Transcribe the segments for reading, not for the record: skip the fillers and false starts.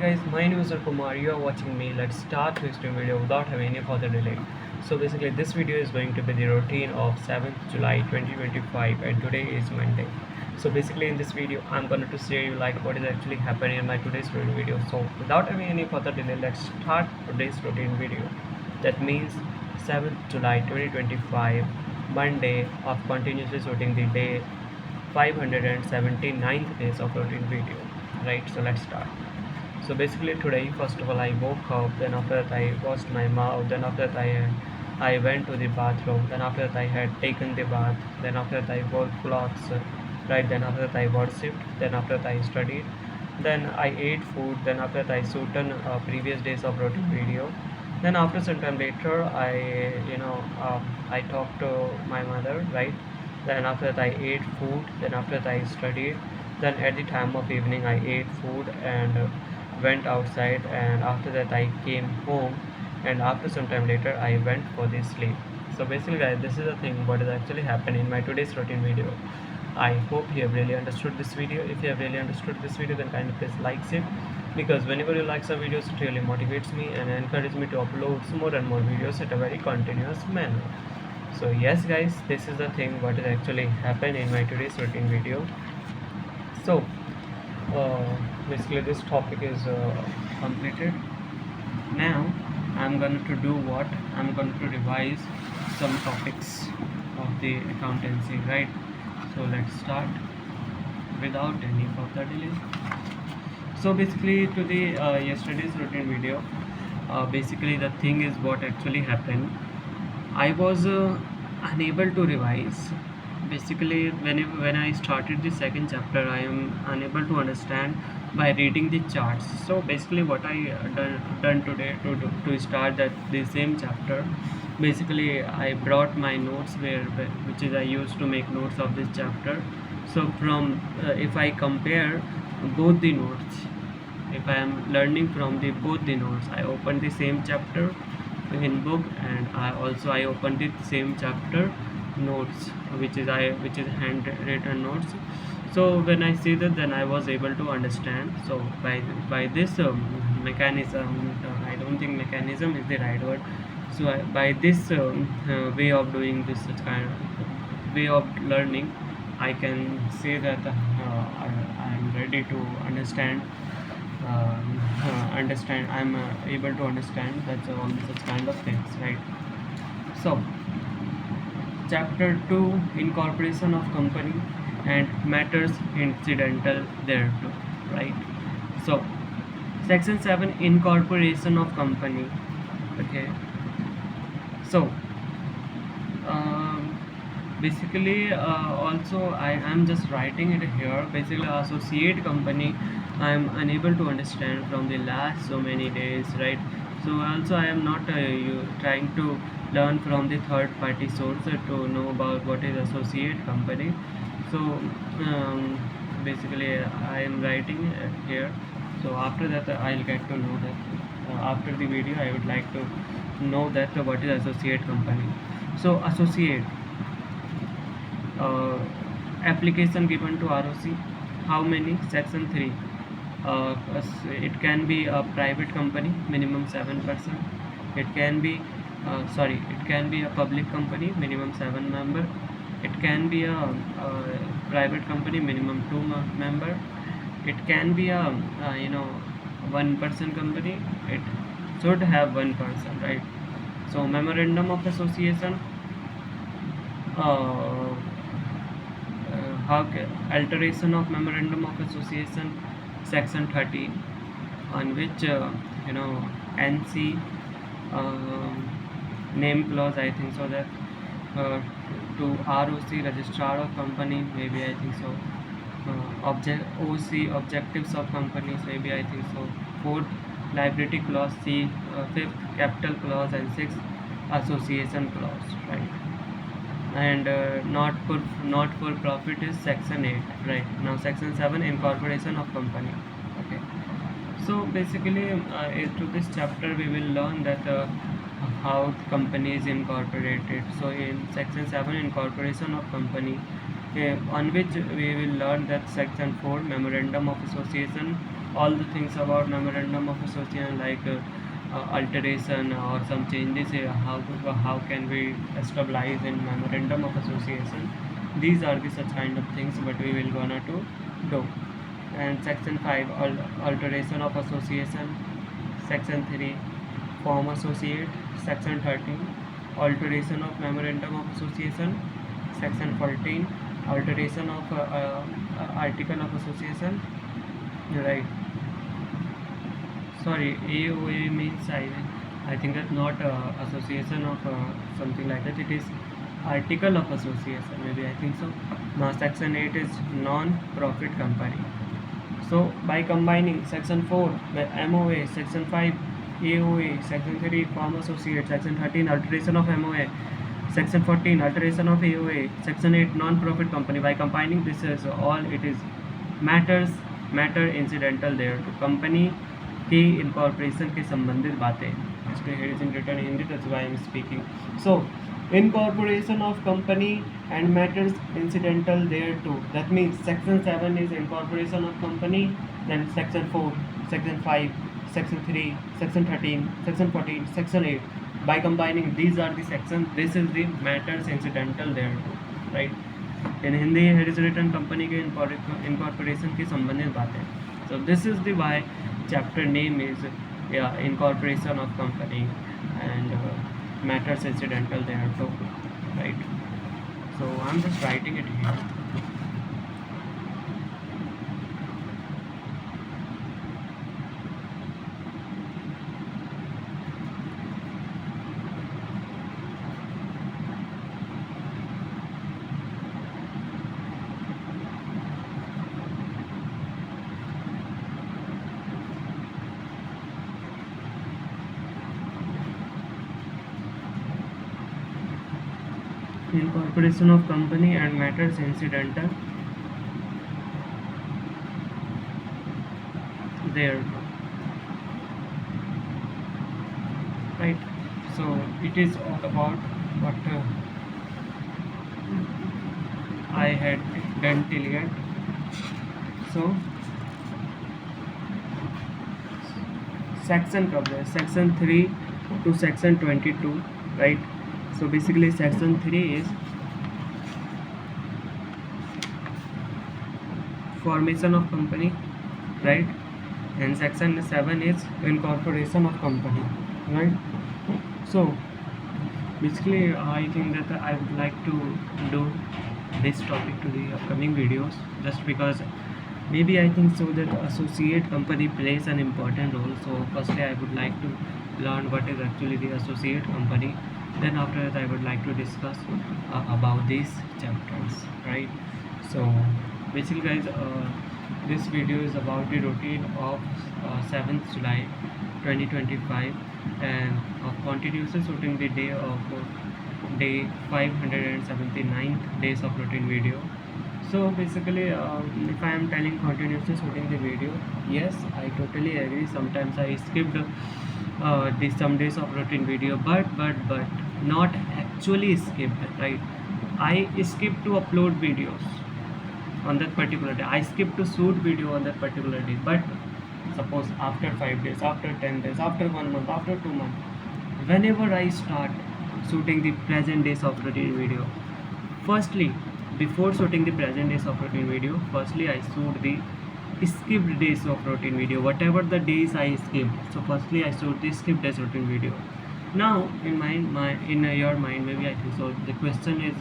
guys, my name is Kumar. You are watching me. Let's start this new video without having any further delay. So basically this video is going to be the routine of 7th July 2025 and today is Monday. So basically in this video I'm going to share you like what is actually happening in my today's routine video. So without having any further delay, let's start today's routine video. That means 7th July 2025 Monday of continuously shooting the day 579th days of routine video. Right, so let's start. So basically today, first of all, I woke up, then after that I washed my mouth, then after that I went to the bathroom, then after that I had taken the bath, then after that I wore clothes, right, then after that I worshipped, then after that I studied, then I ate food, then after that I shot previous days of routine video, then after some time later I talked to my mother, right, then after that I ate food, then after that I studied, then at the time of evening I ate food and went outside, and after that I came home, and after some time later I went for the sleep. So basically guys, this is the thing what is actually happening in my today's routine video. I hope you have really understood this video. If you have really understood this video, then kindly please like it, because whenever you like some videos it really motivates me and encourages me to upload more and more videos at a very continuous manner. So yes guys, this is the thing what is actually happened in my today's routine video. So uh, basically this topic is completed. Now I'm going to do what? I'm going to revise some topics of the accountancy, right? So let's start without any further delay. So basically to the yesterday's routine video, basically the thing is what actually happened. I was unable to revise. Basically, when I started the second chapter, I am unable to understand by reading the charts. So basically, what I done today to start the same chapter, basically I brought my notes which is I used to make notes of this chapter. So from if I compare both the notes, if I am learning from the both the notes, I open the same chapter in book, and I opened the same chapter notes, which is handwritten notes. So when I see that, then I was able to understand. So by this mechanism, I don't think mechanism is the right word. So by this way of doing this such kind of way of learning, I can say that I am ready to understand. I'm able to understand that's all such kind of things, right? So chapter 2, incorporation of company and matters incidental thereto, right? So section 7, incorporation of company. Okay, so um, basically also I am just writing it here. Basically associate company I am unable to understand from the last so many days, right? So also I am not trying to learn from the third party source to know about what is associate company. So basically I am writing here. So after that I'll get to know that after the video I would like to know that what is associate company. So associate uh, application given to ROC, how many? Section 3. It can be a private company, minimum 7%. It can be it can be a public company, minimum 7 member. It can be a private company, minimum 2 member. It can be a 1 person company. It should have 1 person, right? So memorandum of association, uh, alteration of memorandum of association, section 13, on which NC name clause, I think so, that uh, to ROC, registrar of company, maybe I think so, OC, objectives of companies, maybe I think so, fourth liability clause, C, fifth capital clause, and sixth association clause, right? And not for profit is section 8, right? Now section 7, incorporation of company. Okay, so basically to this chapter we will learn that how the company is incorporated. So in section 7, incorporation of company, on which we will learn that section 4, memorandum of association, all the things about memorandum of association, like alteration or some changes, how can we stabilize in memorandum of association. These are the such kind of things what we will gonna to do. And section 5, alteration of association. Section 3, form associate. Section 13, alteration of memorandum of association. Section 14, alteration of article of association. Right. Sorry, AOA means I think that's not association of something like that. It is article of association. Maybe I think so. Now section 8 is non-profit company. So by combining section 4 MOA, section 5 AOA, section 3 form associate, section 13 alteration of MOA, section 14 alteration of AOA, section 8 non-profit company, by combining this is all, it is matter incidental there to company की incorporation के संबंधित बातें. इसमें here is in written in Hindi, that's why I am speaking. So incorporation of company and matters incidental there too. That means section 7 is incorporation of company, then section 4, section 5, section 3, section 13, section 14, section 8. By combining these are the sections, this is the matters incidental there too, right? In Hindi here is written company के incorporation की संबंधित बातें. So this is the why chapter name is incorporation of company and matters incidental there too, right? So I'm just writing it here. Incorporation of company and matters incidental there, right? So it is all about what I had done till yet. So section coverage, section 3 to section 22, right? So basically section 3 is formation of company, right? And section 7 is incorporation of company, right? So basically I think that I would like to do this topic to the upcoming videos, just because maybe I think so that associate company plays an important role. So firstly I would like to learn what is actually the associate company, then after that I would like to discuss about these chapters, right? So basically guys, this video is about the routine of 7th July 2025 and of continuously shooting the day of day 579th days of routine video. So basically if I am telling continuously shooting the video, yes, I totally agree. Sometimes I skipped some days of routine video, but not actually skipped, right? I skipped to upload videos on that particular day. I skipped to shoot video on that particular day. But suppose after 5 days, after 10 days, after 1 month, after 2 months, whenever I start shooting the present days of routine video, firstly, before shooting the present days of routine video, firstly I shoot the skipped days of routine video, whatever the days I skipped. So firstly I shoot the skipped days routine video. Now in your mind, maybe I think so, the question is,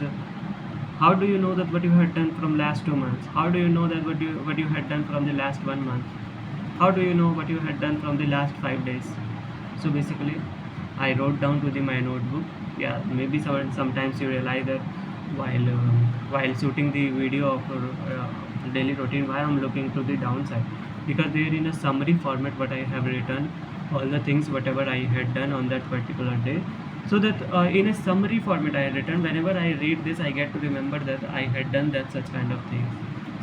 how do you know that what you had done from last 2 months? How do you know that what you had done from the last 1 month? How do you know what you had done from the last 5 days? So basically I wrote down to my notebook. Yeah, maybe sometimes you realize that while shooting the video of daily routine, why I'm looking to the downside, because there in a summary format what I have written all the things whatever I had done on that particular day, so that in a summary format I had written, whenever I read this I get to remember that I had done that such kind of things.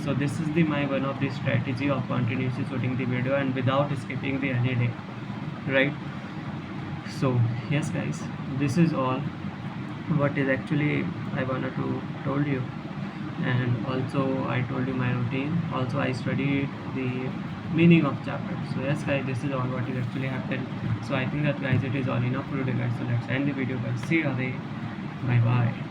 So this is my one of the strategy of continuously shooting the video and without skipping the any day, right? So yes guys, this is all what is actually I wanted to told you. And also I told you my routine. Also I studied the meaning of chapter. So yes guys, this is all what is actually happened. So I think that guys it is all enough for today guys. So let's end the video guys. See you away. Bye bye.